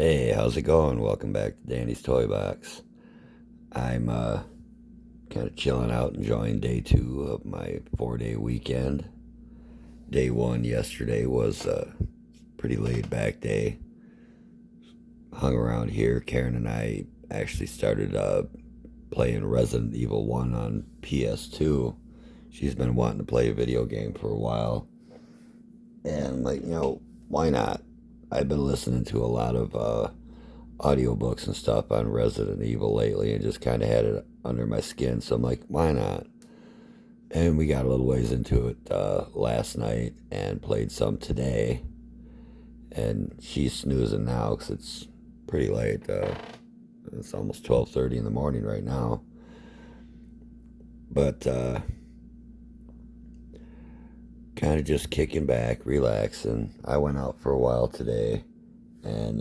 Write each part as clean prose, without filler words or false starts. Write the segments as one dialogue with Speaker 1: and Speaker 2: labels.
Speaker 1: Hey, how's it going? Welcome back to Danny's Toy Box. I'm kind of chilling out, enjoying day 2 of my 4-day weekend. Day 1 yesterday was a pretty laid back day. Hung around here. Karen and I actually started playing Resident Evil 1 on PS2. She's been wanting to play a video game for a while. And I'm like, why not? I've been listening to a lot of audiobooks and stuff on Resident Evil lately and just kind of had it under my skin. So I'm like, why not? And we got a little ways into it last night and played some today. And she's snoozing now because it's pretty late. It's almost 12:30 in the morning right now. But kind of just kicking back, relaxing. I went out for a while today and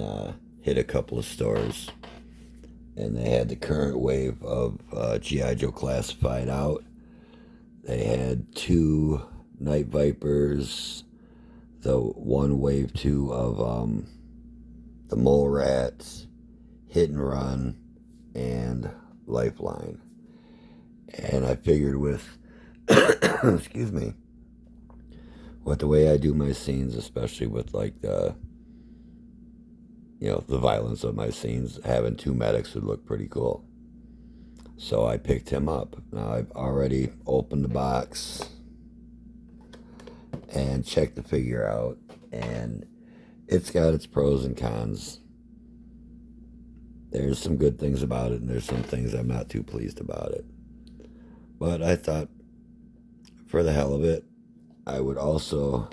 Speaker 1: hit a couple of stores, and they had the current wave of G.I. Joe Classified out. They had 2 Night Vipers, the one wave 2 of the Mole Rats, Hit and Run, and Lifeline. And I figured with, excuse me, with the way I do my scenes, especially with like the violence of my scenes, having 2 medics would look pretty cool. So I picked him up. Now I've already opened the box and checked the figure out, and it's got its pros and cons. There's some good things about it, and there's some things I'm not too pleased about it. But I thought, for the hell of it, I would also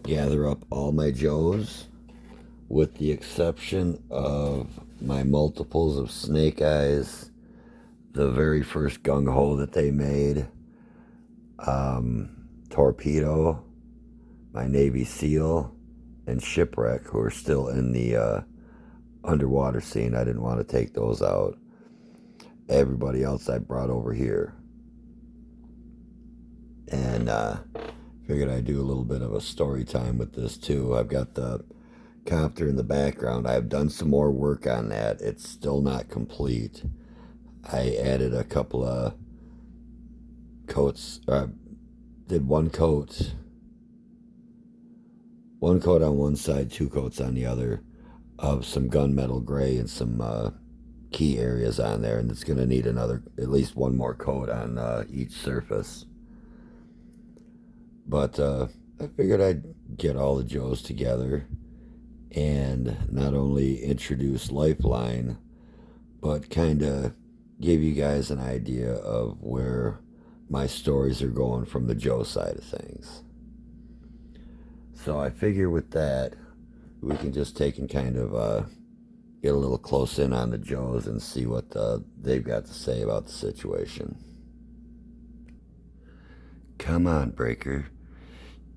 Speaker 1: gather up all my Joes, with the exception of my multiples of Snake Eyes, the very first Gung Ho that they made, Torpedo, my Navy SEAL, and Shipwreck, who are still in the underwater scene. I didn't want to take those out. Everybody else I brought over here. And figured I'd do a little bit of a story time with this too. I've got the copter in the background. I've done some more work on that. It's still not complete. I added a couple of coats. Did one coat on one side, 2 coats on the other, of some gunmetal gray and some key areas on there, and it's going to need at least one more coat on each surface. But I figured I'd get all the Joes together and not only introduce Lifeline, but kind of give you guys an idea of where my stories are going from the Joe side of things. So I figure with that, we can just take and kind of get a little close in on the Joes and see what they've got to say about the situation. Come on, Breaker.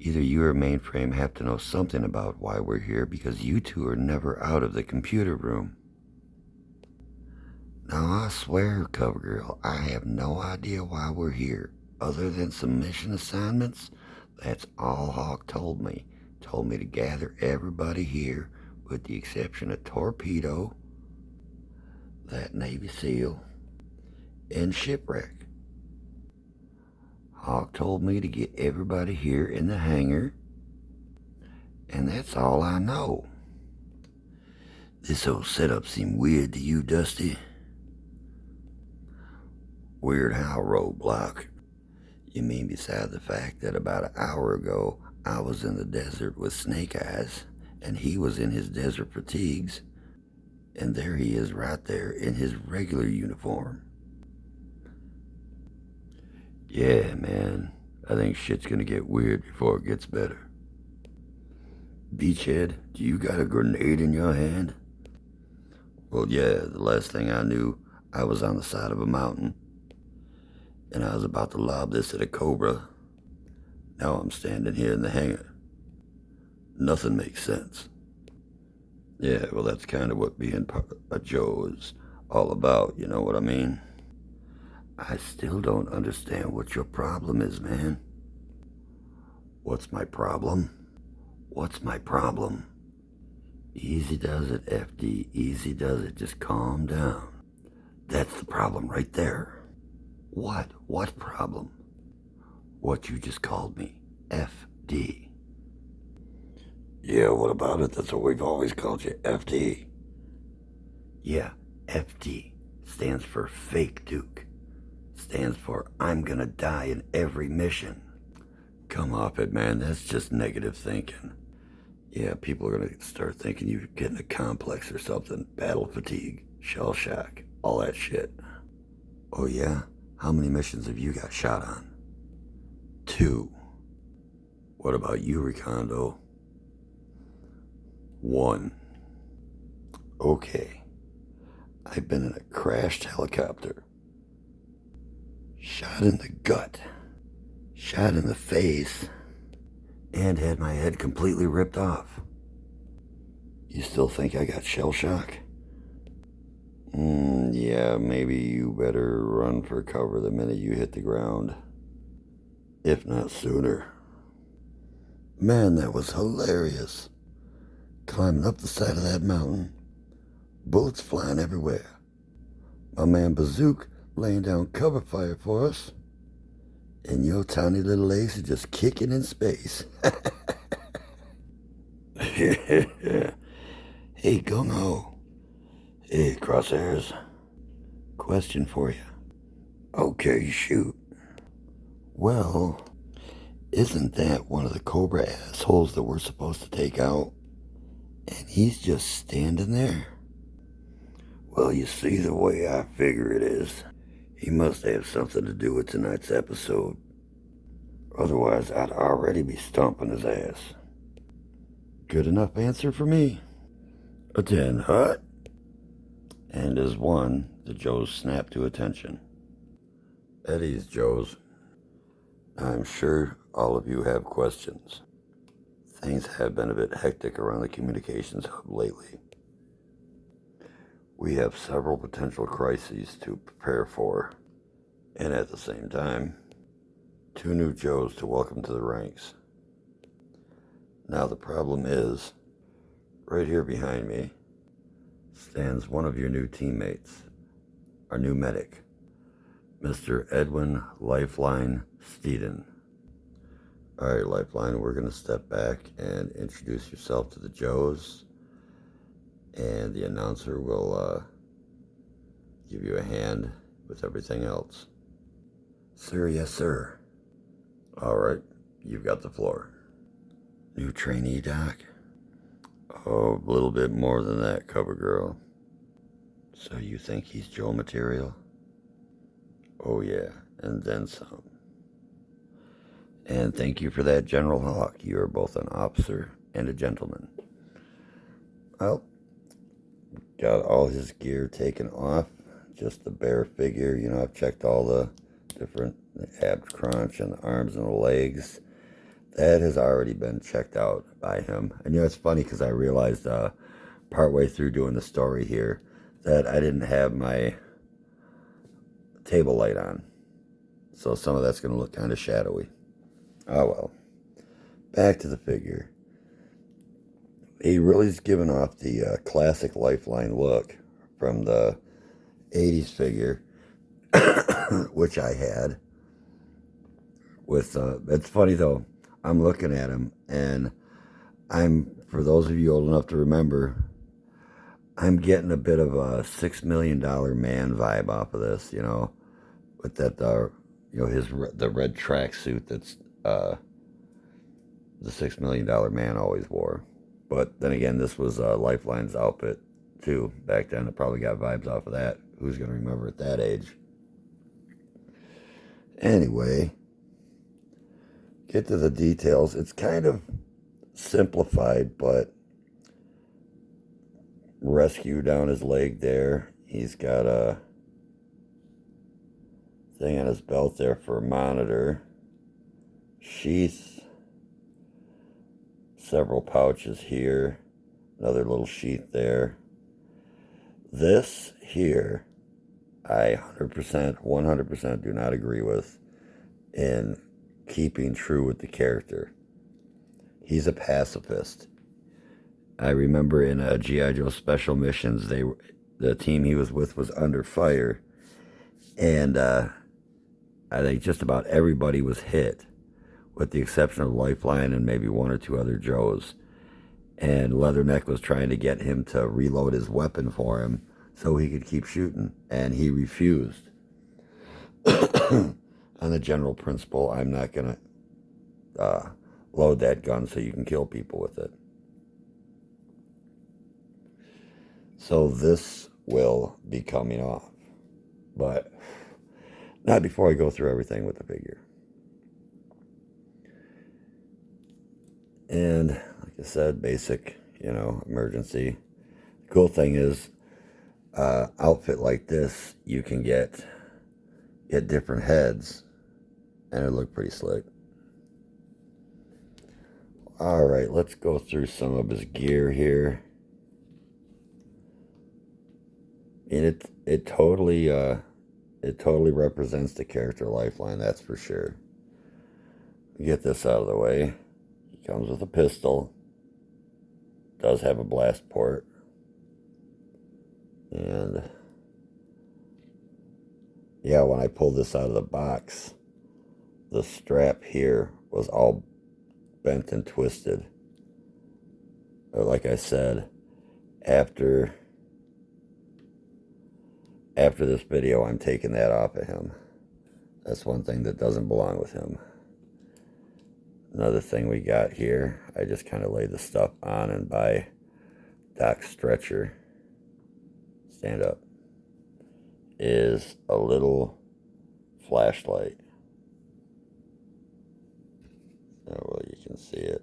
Speaker 1: Either you or Mainframe have to know something about why we're here, because you 2 are never out of the computer room. Now, I swear, CoverGirl, I have no idea why we're here. Other than some mission assignments, that's all Hawk told me. Told me to gather everybody here, with the exception of Torpedo, that Navy SEAL, and Shipwreck. Hawk told me to get everybody here in the hangar, and that's all I know. This whole setup seemed weird to you, Dusty? Weird how, Roadblock? You mean beside the fact that about an hour ago I was in the desert with Snake Eyes, and he was in his desert fatigues, and there he is right there in his regular uniform. Yeah, man, I think shit's gonna get weird before it gets better. Beachhead, do you got a grenade in your hand? Well, yeah, the last thing I knew, I was on the side of a mountain, and I was about to lob this at a cobra. Now I'm standing here in the hangar. Nothing makes sense. Yeah, well, that's kind of what being a Joe is all about, you know what I mean? I still don't understand what your problem is, man. What's my problem? What's my problem? Easy does it, FD. Easy does it. Just calm down. That's the problem right there. What? What problem? What you just called me. FD. Yeah, what about it? That's what we've always called you, FD. Yeah, FD stands for Fake Duke. Stands for I'm gonna die in every mission. Come off it, man. That's just negative thinking. Yeah, people are gonna start thinking you're getting a complex or something. Battle fatigue, shell shock, all that shit. Oh yeah? How many missions have you got shot on? 2. What about you, Recondo? 1. Okay. I've been in a crashed helicopter. Shot in the gut. Shot in the face. And had my head completely ripped off. You still think I got shell shock? Yeah, maybe you better run for cover the minute you hit the ground. If not sooner. Man, that was hilarious. Climbing up the side of that mountain. Bullets flying everywhere. My man Bazook laying down cover fire for us. And your tiny little legs are just kicking in space. Hey, Gung Ho. Hey, Crosshairs. Question for you. Okay, shoot. Well, isn't that one of the Cobra assholes that we're supposed to take out? And he's just standing there? Well, you see, the way I figure it is, he must have something to do with tonight's episode. Otherwise, I'd already be stomping his ass. Good enough answer for me. A 10, hut? And as 1, the Joes snapped to attention. At ease, Joes. I'm sure all of you have questions. Things have been a bit hectic around the communications hub lately. We have several potential crises to prepare for, and at the same time, 2 new Joes to welcome to the ranks. Now the problem is, right here behind me stands one of your new teammates, our new medic, Mr. Edwin Lifeline Steeden. Alright, Lifeline, we're going to step back and introduce yourself to the Joes, and the announcer will give you a hand with everything else. Sir, yes, sir. Alright, you've got the floor. New trainee, Doc? Oh, a little bit more than that, cover girl. So you think he's Joe material? Oh yeah, and then some. And thank you for that, General Hawk. You are both an officer and a gentleman. Well, got all his gear taken off. Just the bare figure. You know, I've checked all the different ab crunch and the arms and the legs. That has already been checked out by him. And you know, it's funny because I realized partway through doing the story here that I didn't have my table light on. So some of that's going to look kind of shadowy. Oh well. Back to the figure. He really is giving off the classic Lifeline look from the 80s figure, which I had. With it's funny though, I'm looking at him and for those of you old enough to remember, I'm getting a bit of a $6 million man vibe off of this, you know, with that, you know, the red tracksuit that's the $6 million man always wore. But then again, this was Lifeline's outfit too back then. It probably got vibes off of that. Who's going to remember at that age? Anyway, get to the details. It's kind of simplified, but rescue down his leg there. He's got a thing on his belt there for a monitor. Sheath. Several pouches here. Another little sheath there. This here, I 100% do not agree with in keeping true with the character. He's a pacifist. I remember in G.I. Joe Special Missions, the team he was with was under fire, and I think just about everybody was hit, with the exception of Lifeline and maybe one or two other Joes. And Leatherneck was trying to get him to reload his weapon for him so he could keep shooting, and he refused. On the general principle, I'm not going to load that gun so you can kill people with it. So this will be coming off, but not before I go through everything with the figure. And like I said, basic, emergency. The cool thing is, outfit like this, you can get different heads, and it look pretty slick. All right, let's go through some of his gear here. And it totally represents the character Lifeline, that's for sure. Get this out of the way. He comes with a pistol. Does have a blast port. And yeah, when I pulled this out of the box, the strap here was all bent and twisted. But like I said, after this video, I'm taking that off of him. That's one thing that doesn't belong with him. Another thing we got here, I just kind of laid the stuff on, and by Doc's stretcher, stand up, is a little flashlight. Oh, well, you can see it.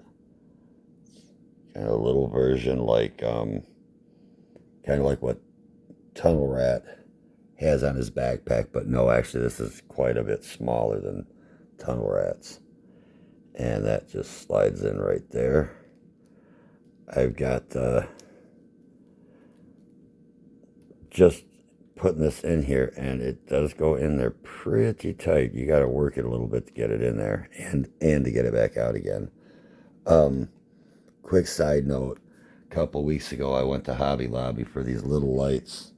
Speaker 1: Kind of a little version kind of like what Tunnel Rat has on his backpack, but no, actually this is quite a bit smaller than Tunnel Rat's. And that just slides in right there. I've got just putting this in here, and it does go in there pretty tight. You got to work it a little bit to get it in there and to get it back out again. Quick side note, a couple weeks ago I went to Hobby Lobby for these little lights.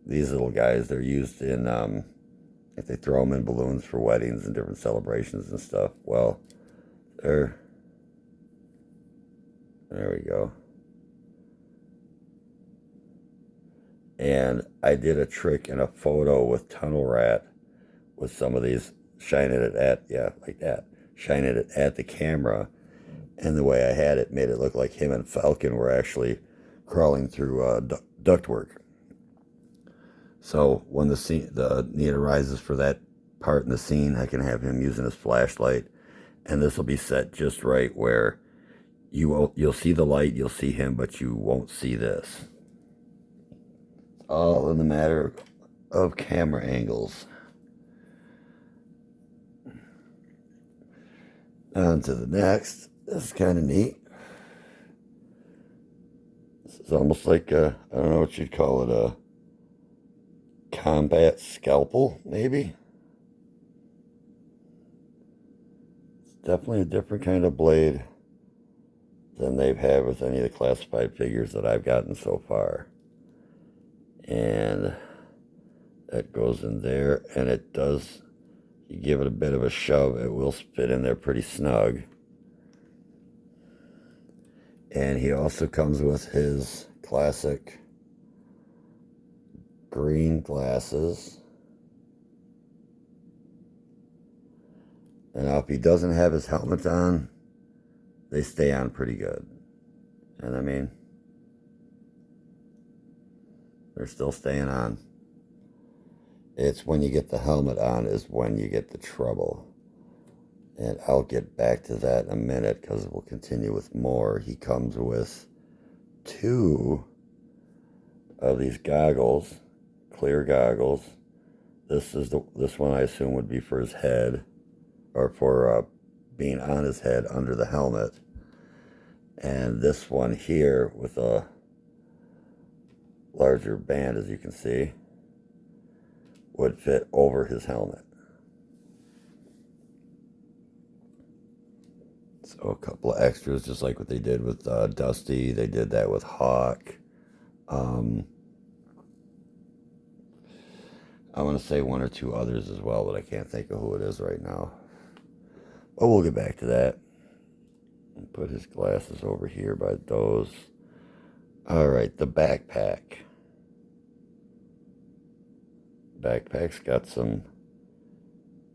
Speaker 1: These little guys, they're used in, if they throw them in balloons for weddings and different celebrations and stuff. Well, there we go. And I did a trick in a photo with Tunnel Rat with some of these, shining it like that, shining it at the camera. And the way I had it made it look like him and Falcon were actually crawling through ductwork. So when the need arises for that part in the scene, I can have him using his flashlight, and this will be set just right where you'll see the light, you'll see him, but you won't see this. All in the matter of camera angles. On to the next. This is kind of neat. This is almost like I don't know what you'd call it, a combat scalpel, maybe. It's definitely a different kind of blade than they've had with any of the classified figures that I've gotten so far. And that goes in there, and it does, you give it a bit of a shove, it will fit in there pretty snug. And he also comes with his classic green glasses. And now if he doesn't have his helmet on, they stay on pretty good. And I mean, they're still staying on. It's when you get the helmet on is when you get the trouble. And I'll get back to that in a minute because we'll continue with more. He comes with 2 of these goggles, clear goggles. This one I assume would be for his head, or for being on his head under the helmet. And this one here with a larger band, as you can see, would fit over his helmet. So So a couple of extras, just like what they did with Dusty. They did that with Hawk. I want to say one or two others as well, but I can't think of who it is right now. But we'll get back to that. Put his glasses over here by those. All right, the backpack. Backpack's got some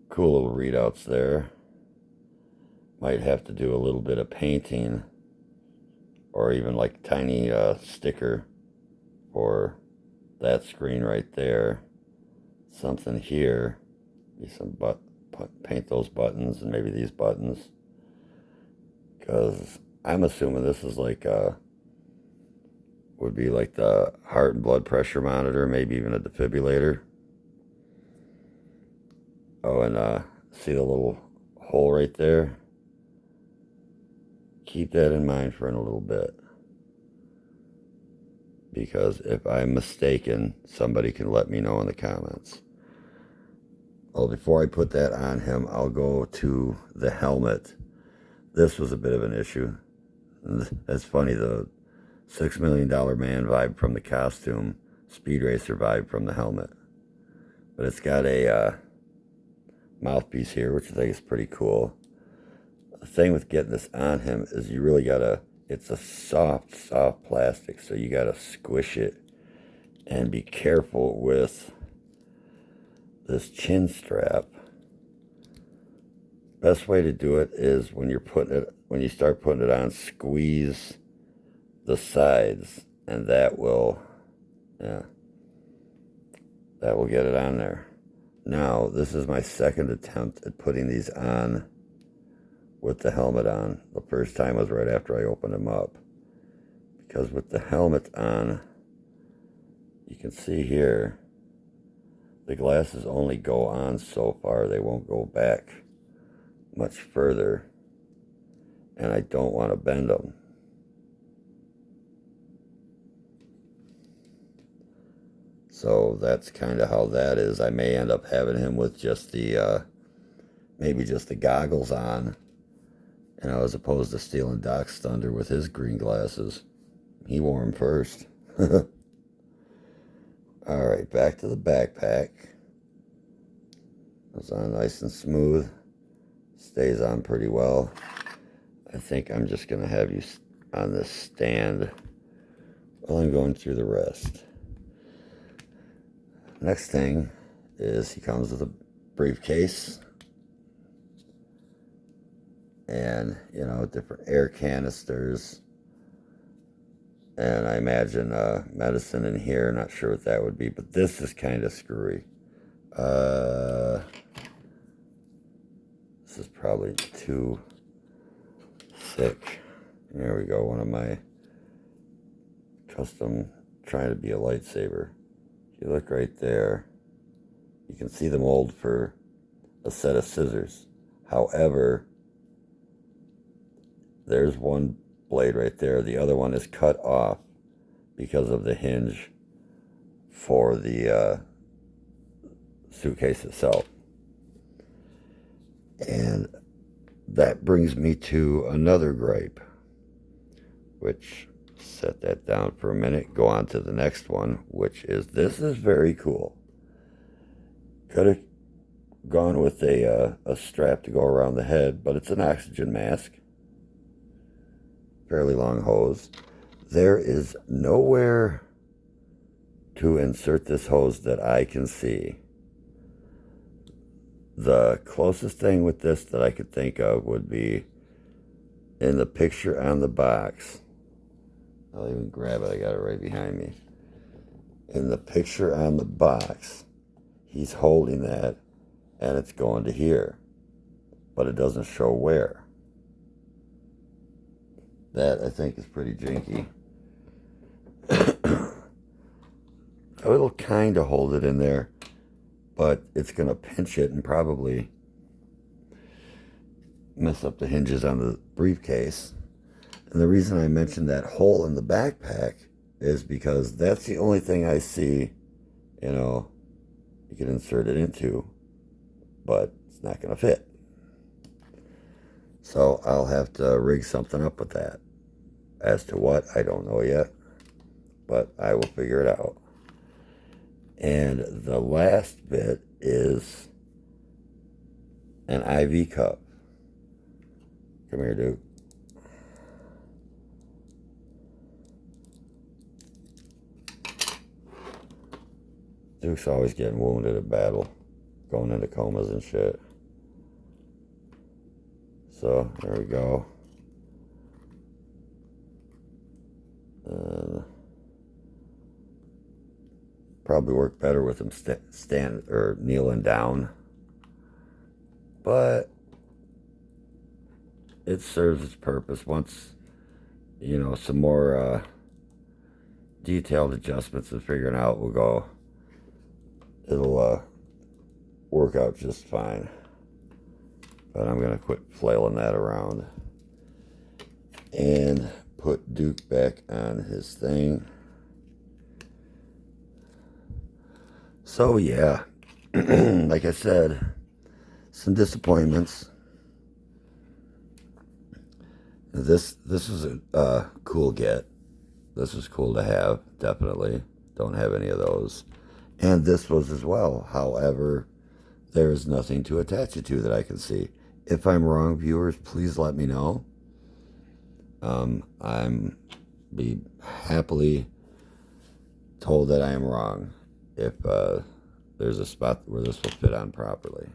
Speaker 1: cool little readouts there. Might have to do a little bit of painting, or even like tiny sticker for that screen right there. Something here. Maybe some paint those buttons and maybe these buttons, because I'm assuming this is like would be like the heart and blood pressure monitor, maybe even a defibrillator. Oh, and see the little hole right there? Keep that in mind for in a little bit, because if I'm mistaken, somebody can let me know in the comments. Well, before I put that on him, I'll go to the helmet. This was a bit of an issue. That's funny, the $6 Million Man vibe from the costume, Speed Racer vibe from the helmet. But it's got a mouthpiece here, which I think is pretty cool. The thing with getting this on him is you really gotta, it's a soft plastic, so you gotta squish it and be careful with this chin strap. Best way to do it is when you start putting it on, squeeze the sides, and that will get it on there. Now, this is my second attempt at putting these on with the helmet on. The first time was right after I opened them up, because with the helmet on, you can see here, the glasses only go on so far. They won't go back much further, and I don't want to bend them. So that's kind of how that is. I may end up having him with just the, maybe just the goggles on, and as opposed to stealing Doc's thunder with his green glasses. He wore them first. All right, back to the backpack. It's on nice and smooth. Stays on pretty well. I think I'm just going to have you on this stand while I'm going through the rest. Next thing is he comes with a briefcase and, you know, different air canisters. And I imagine medicine in here. Not sure what that would be, but this is kind of screwy. This is probably too thick. There we go, one of my custom, trying to be a lightsaber. If you look right there, you can see the mold for a set of scissors. However, there's one blade right there. The other one is cut off because of the hinge for the suitcase itself. And that brings me to another gripe, which, set that down for a minute, go on to the next one, which is, this is very cool. Could have gone with a strap to go around the head, but it's an oxygen mask. Fairly long hose. There is nowhere to insert this hose that I can see. The closest thing with this that I could think of would be in the picture on the box. I'll even grab it, I got it right behind me. In the picture on the box, he's holding that and it's going to here, but it doesn't show where. That, I think, is pretty jinky. It'll kind of hold it in there, but it's going to pinch it and probably mess up the hinges on the briefcase. And the reason I mentioned that hole in the backpack is because that's the only thing I see, you know, you can insert it into, but it's not going to fit. So I'll have to rig something up with that. As to what, I don't know yet, but I will figure it out. And the last bit is an IV cup. Come here, Duke. Duke's always getting wounded at battle, going into comas and shit. So, there we go. Probably work better with him stand or kneeling down, but it serves its purpose. Once some more detailed adjustments and figuring out will go, it'll work out just fine. But I'm gonna quit flailing that around and put Duke back on his thing. So yeah, like I said, some disappointments. This was a cool get. This was cool to have, definitely. Don't have any of those. And this was as well. However, there is nothing to attach it to that I can see. If I'm wrong, viewers, please let me know. I'm be happily told that I am wrong if there's a spot where this will fit on properly.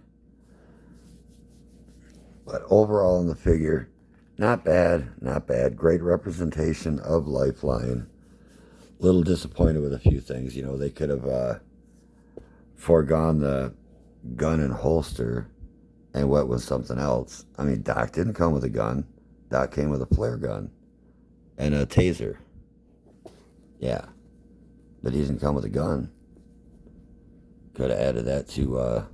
Speaker 1: But overall in the figure, not bad, not bad. Great representation of Lifeline. Little disappointed with a few things. They could have foregone the gun and holster and went with something else. I mean, Doc didn't come with a gun. Doc came with a flare gun and a taser. Yeah. But he didn't come with a gun. Could have added that to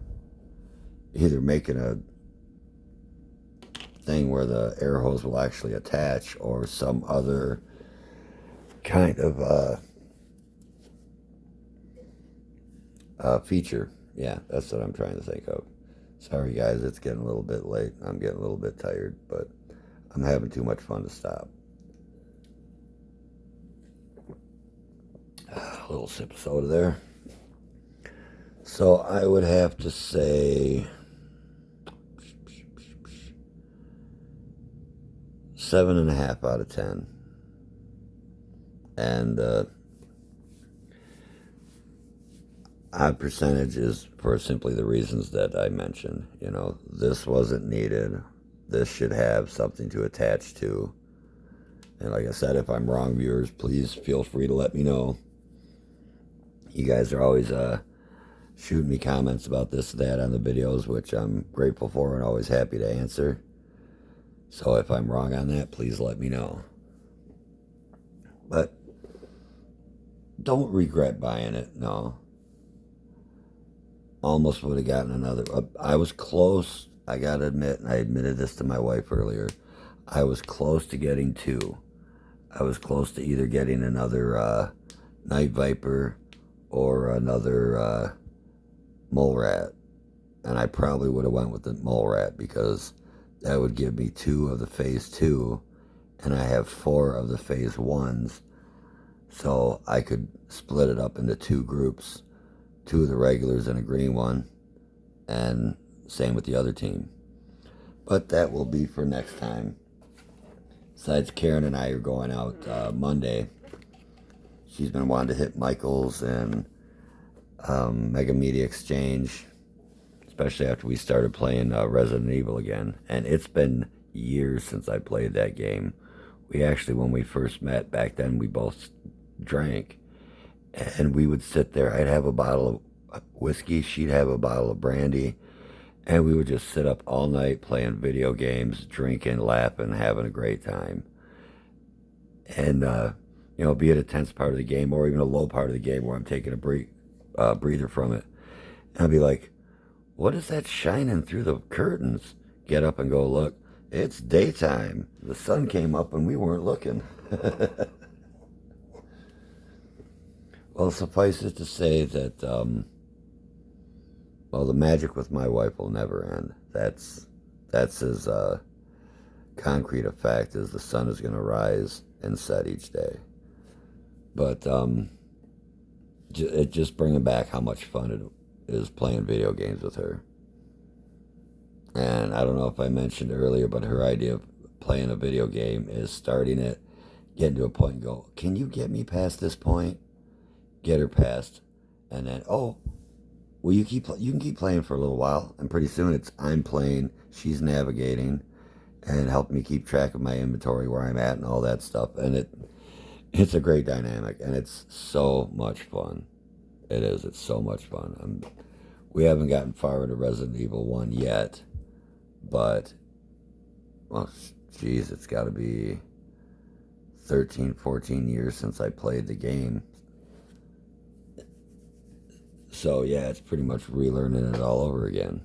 Speaker 1: either making a thing where the air hose will actually attach or some other kind of feature. Yeah, that's what I'm trying to think of. Sorry guys, it's getting a little bit late. I'm getting a little bit tired, but I'm having too much fun to stop. A little sip of soda there. So I would have to say 7.5 out of 10. And odd percentage is for simply the reasons that I mentioned. This wasn't needed. This should have something to attach to. And like I said, if I'm wrong, viewers, please feel free to let me know. You guys are always shooting me comments about this and that on the videos, which I'm grateful for and always happy to answer. So if I'm wrong on that, please let me know. But don't regret buying it, no. Almost would have gotten another. I was close, I gotta admit, and I admitted this to my wife earlier. I was close to getting 2. I was close to either getting another Night Viper or another Mole Rat. And I probably would have went with the Mole Rat because that would give me 2 of the Phase 2, and I have 4 of the Phase 1s. So I could split it up into 2 groups, 2 of the regulars and a green one, and same with the other team. But that will be for next time. Besides, Karen and I are going out Monday. She's been wanting to hit Michael's and Mega Media Exchange, especially after we started playing Resident Evil again. And it's been years since I played that game. We actually, when we first met back then, we both drank. And we would sit there. I'd have a bottle of whiskey. She'd have a bottle of brandy. And we would just sit up all night playing video games, drinking, laughing, having a great time. And, be it a tense part of the game or even a low part of the game where I'm taking a breather from it. And I'd be like, what is that shining through the curtains? Get up and go look. It's daytime. The sun came up and we weren't looking. Well, suffice it to say that, the magic with my wife will never end. That's as concrete a fact is the sun is going to rise and set each day. But it just bringing back how much fun it is playing video games with her. And I don't know if I mentioned earlier, but her idea of playing a video game is starting it, getting to a point and go, can you get me past this point? Get her past. And then, oh, well, you can keep playing for a little while. And pretty soon I'm playing, she's navigating, and helping me keep track of my inventory, where I'm at and all that stuff. And it's a great dynamic, and it's so much fun. It is. It's so much fun. We haven't gotten far into Resident Evil 1 yet, but, well, geez, it's got to be 13, 14 years since I played the game. So, yeah, it's pretty much relearning it all over again.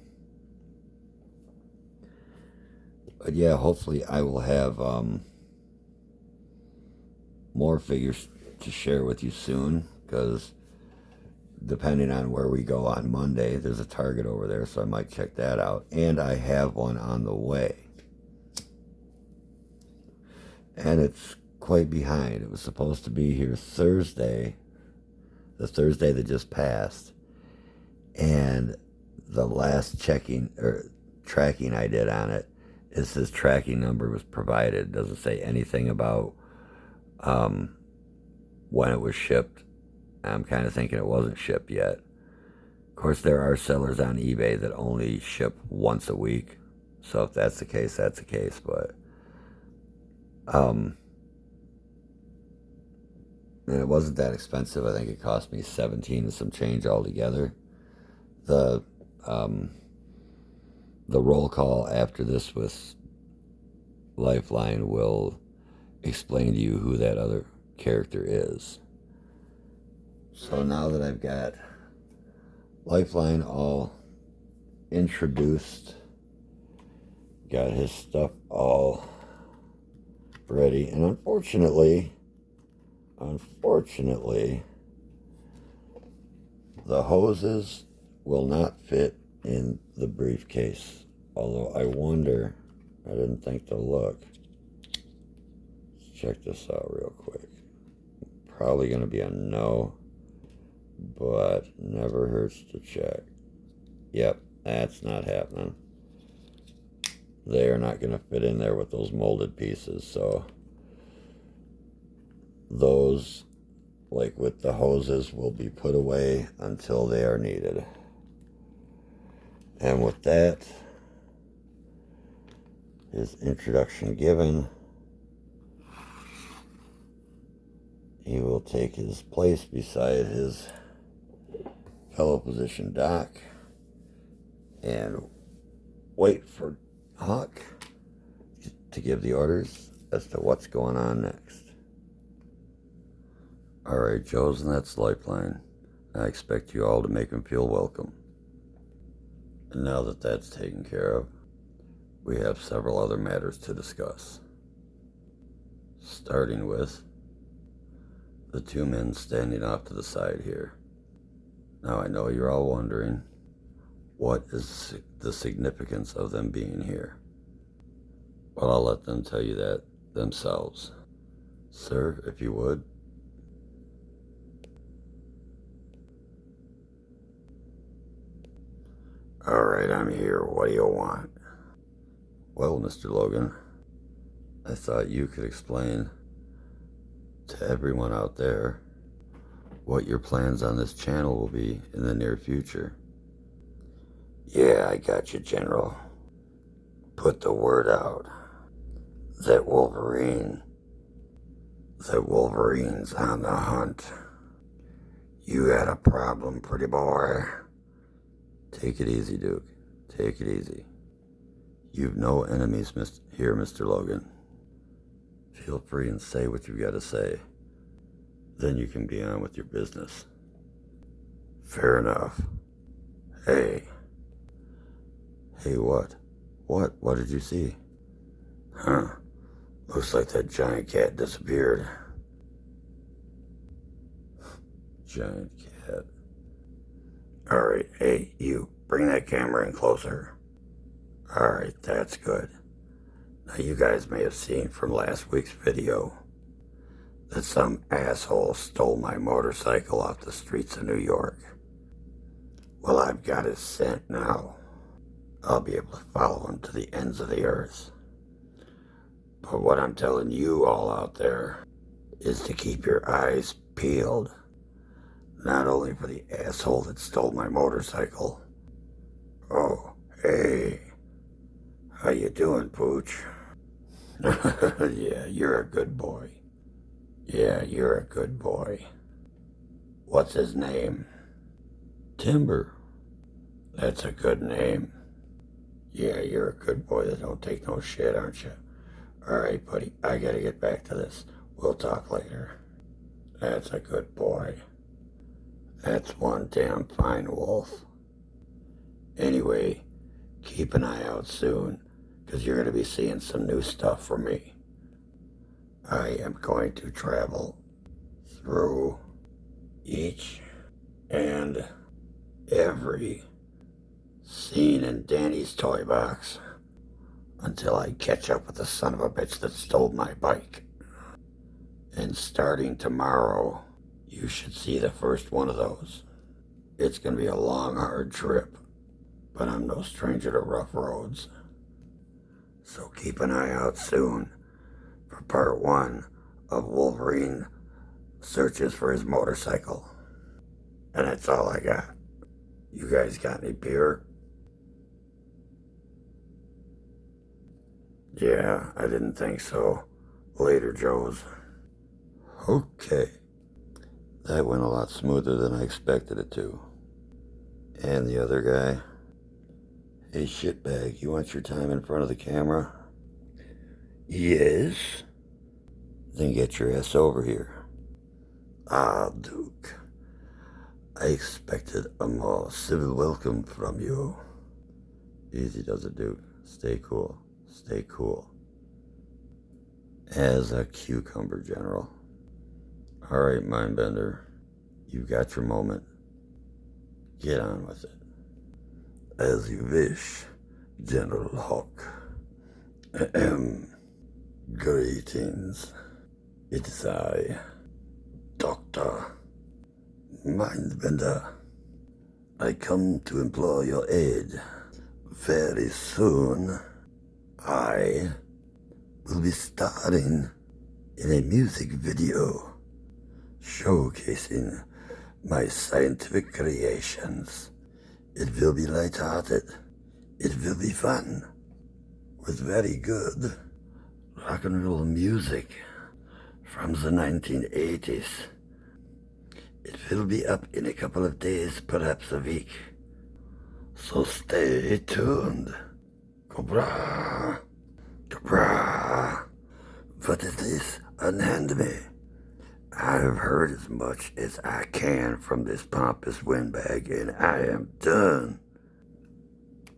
Speaker 1: But, yeah, hopefully I will have more figures to share with you soon, because depending on where we go on Monday, there's a Target over there, so I might check that out. And I have one on the way. And it's quite behind. It was supposed to be here Thursday, the Thursday that just passed. And the last tracking I did on it, it says tracking number was provided. It doesn't say anything about when it was shipped. I'm kind of thinking it wasn't shipped yet. Of course, there are sellers on eBay that only ship once a week. So if that's the case, that's the case. But and it wasn't that expensive. I think it cost me $17 and some change altogether. The roll call after this with Lifeline will explain to you who that other character is. So now that I've got Lifeline all introduced, got his stuff all ready, and unfortunately, the hoses will not fit in the briefcase. Although I wonder, I didn't think to look. Let's check this out real quick. Probably going to be a no, but never hurts to check. Yep, that's not happening. They are not going to fit in there with those molded pieces, so those, like with the hoses, will be put away until they are needed. And with that, his introduction given, he will take his place beside his fellow position Doc and wait for Hawk to give the orders as to what's going on next. Alright, Joes, and that's Lifeline. I expect you all to make him feel welcome. And now that that's taken care of, we have several other matters to discuss. Starting with the two men standing off to the side here. Now I know you're all wondering, what is the significance of them being here? Well, I'll let them tell you that themselves. Sir, if you would. Alright, I'm here. What do you want? Well, Mr. Logan, I thought you could explain to everyone out there what your plans on this channel will be in the near future. Yeah, I got you, General. Put the word out that Wolverine's on the hunt. You got a problem, pretty boy. Take it easy, Duke. Take it easy. You've no enemies here, Mr. Logan. Feel free and say what you've got to say. Then you can be on with your business. Fair enough. Hey, what? What did you see? Huh. Looks like that giant cat disappeared. Giant cat. Alright, hey, you, bring that camera in closer. Alright, that's good. Now, you guys may have seen from last week's video that some asshole stole my motorcycle off the streets of New York. Well, I've got his scent now. I'll be able to follow him to the ends of the earth. But what I'm telling you all out there is to keep your eyes peeled, not only for the asshole that stole my motorcycle. Oh, hey, how you doing, Pooch? Yeah, you're a good boy. Yeah, you're a good boy. What's his name? Timber. That's a good name. Yeah, you're a good boy that don't take no shit, aren't you? Alright, buddy, I gotta get back to this. We'll talk later. That's a good boy. That's one damn fine wolf. Anyway, keep an eye out soon, because you're going to be seeing some new stuff from me. I am going to travel through each and every scene in Danny's Toy Box until I catch up with the son of a bitch that stole my bike. And starting tomorrow, you should see the first one of those. It's going to be a long, hard trip, but I'm no stranger to rough roads. So keep an eye out soon for part 1 of Wolverine searches for his motorcycle. And that's all I got. You guys got any beer? Yeah, I didn't think so. Later, Joes. Okay. That went a lot smoother than I expected it to. And the other guy? Hey, shitbag, you want your time in front of the camera? Yes? Then get your ass over here. Ah, Duke. I expected a more civil welcome from you. Easy does it, Duke. Stay cool. Stay cool. As a cucumber, General. Alright, Mindbender. You've got your moment. Get on with it. As you wish, General Hawk. Greetings. It is I, Dr. Mindbender. I come to implore your aid. Very soon, I will be starring in a music video showcasing my scientific creations. It will be light-hearted. It will be fun. With very good rock and roll music from the 1980s. It will be up in a couple of days, perhaps a week. So stay tuned. Cobra! Cobra! What is this? Unhand me. I've heard as much as I can from this pompous windbag, and I am done.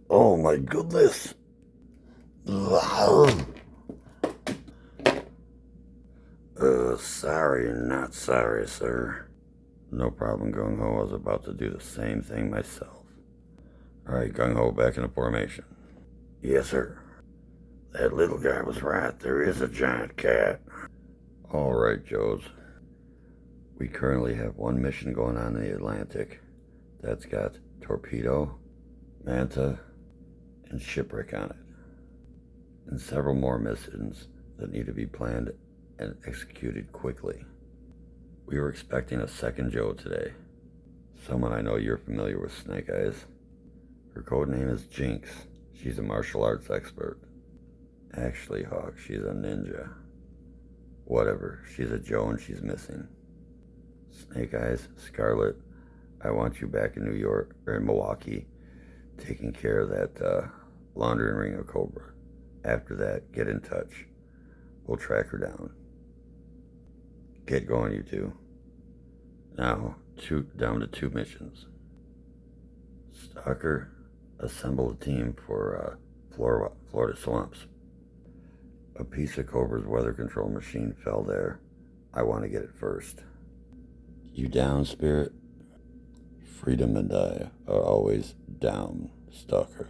Speaker 1: Oh my goodness. Wow. Sorry, not sorry, sir. No problem, Gung Ho. I was about to do the same thing myself. Alright, Gung Ho, back into formation. Yes, sir. That little guy was right. There is a giant cat. Alright, Joes. We currently have one mission going on in the Atlantic. That's got Torpedo, Manta, and Shipwreck on it. And several more missions that need to be planned and executed quickly. We were expecting a second Joe today. Someone I know you're familiar with, Snake Eyes. Her code name is Jinx. She's a martial arts expert. Actually, Hawk, she's a ninja. Whatever, she's a Joe and she's missing. Snake Eyes, Scarlet, I want you back in New York, or in Milwaukee, taking care of that laundering ring of Cobra. After that, get in touch. We'll track her down. Get going, you two. Now, down to 2 missions. Stalker, assemble a team for Florida swamps. A piece of Cobra's weather control machine fell there. I want to get it first. You down, Spirit? Freedom and I are always down, Stalker.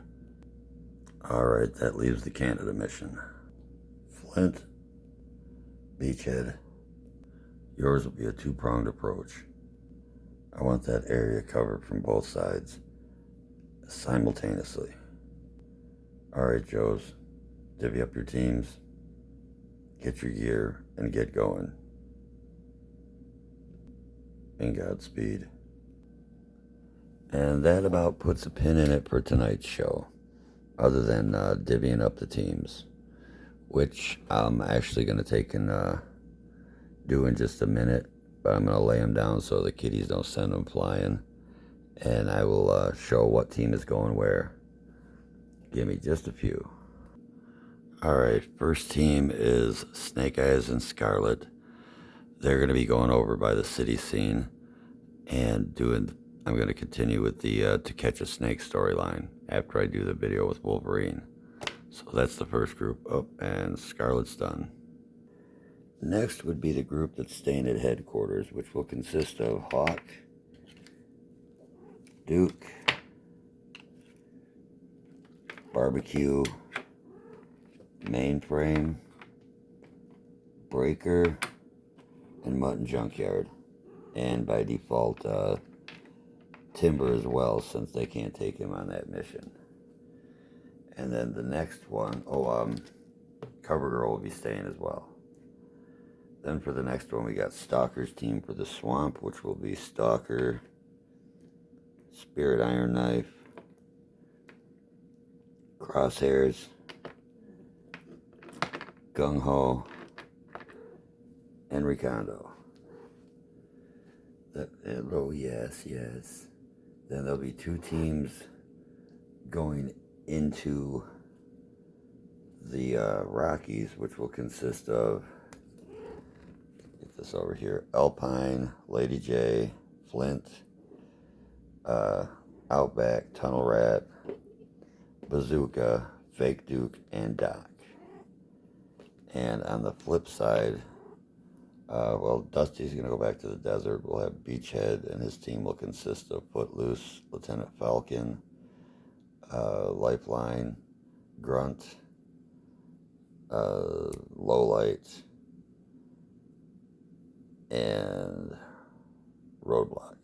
Speaker 1: Alright, that leaves the Canada mission. Flint, Beachhead. Yours will be a two-pronged approach. I want that area covered from both sides simultaneously. Alright, Joes, divvy up your teams, get your gear, and get going. And Godspeed. And that about puts a pin in it for tonight's show, other than divvying up the teams, which I'm actually going to take and do in just a minute, but I'm going to lay them down so the kiddies don't send them flying, and I will show what team is going where. Give me just a few. Alright, first team is Snake Eyes and Scarlet. They're going to be going over by the city scene and I'm going to continue with the To Catch a Snake storyline after I do the video with Wolverine. So that's the first group up, and Scarlet's done. Next would be the group that's staying at headquarters, which will consist of Hawk, Duke, Barbecue, Mainframe, Breaker, and Mutton Junkyard. And by default, Timber as well, since they can't take him on that mission. And then the next one, CoverGirl will be staying as well. Then for the next one, we got Stalker's team for the swamp, which will be Stalker, Spirit Iron Knife, Crosshairs, Gung Ho, and Recondo. Oh, yes. Then there'll be two teams going into the Rockies, which will consist of, get this over here, Alpine, Lady J, Flint, Outback, Tunnel Rat, Bazooka, Fake Duke, and Doc. And on the flip side, Dusty's going to go back to the desert. We'll have Beachhead, and his team will consist of Footloose, Lieutenant Falcon, Lifeline, Grunt, Lowlight, and Roadblock.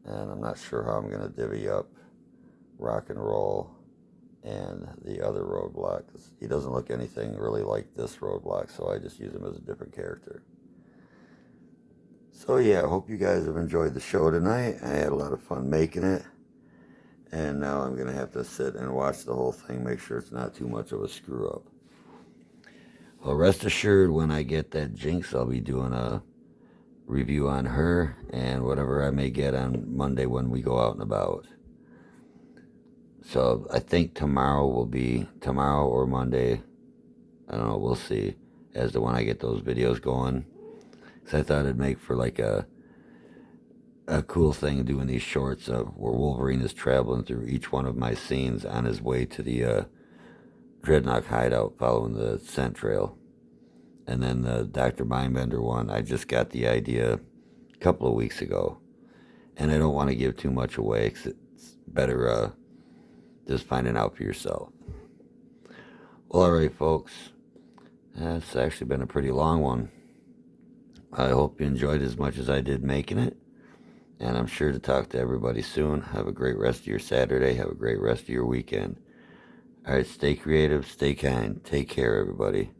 Speaker 1: And I'm not sure how I'm going to divvy up Rock and Roll and the other Roadblock. He doesn't look anything really like this Roadblock, so I just use him as a different character. So yeah, I hope you guys have enjoyed the show tonight. I had a lot of fun making it, and now I'm going to have to sit and watch the whole thing, make sure it's not too much of a screw up. Well, rest assured, when I get that Jinx, I'll be doing a review on her and whatever I may get on Monday when we go out and about. So I think tomorrow or Monday, I don't know, we'll see, as to when I get those videos going. So I thought it'd make for like a cool thing doing these shorts of where Wolverine is traveling through each one of my scenes on his way to the Dreadnought hideout following the scent trail. And then the Dr. Mindbender one, I just got the idea a couple of weeks ago. And I don't want to give too much away, because it's better just finding out for yourself. Well, alright, folks. It's actually been a pretty long one. I hope you enjoyed as much as I did making it. And I'm sure to talk to everybody soon. Have a great rest of your Saturday. Have a great rest of your weekend. Alright, stay creative, stay kind. Take care, everybody.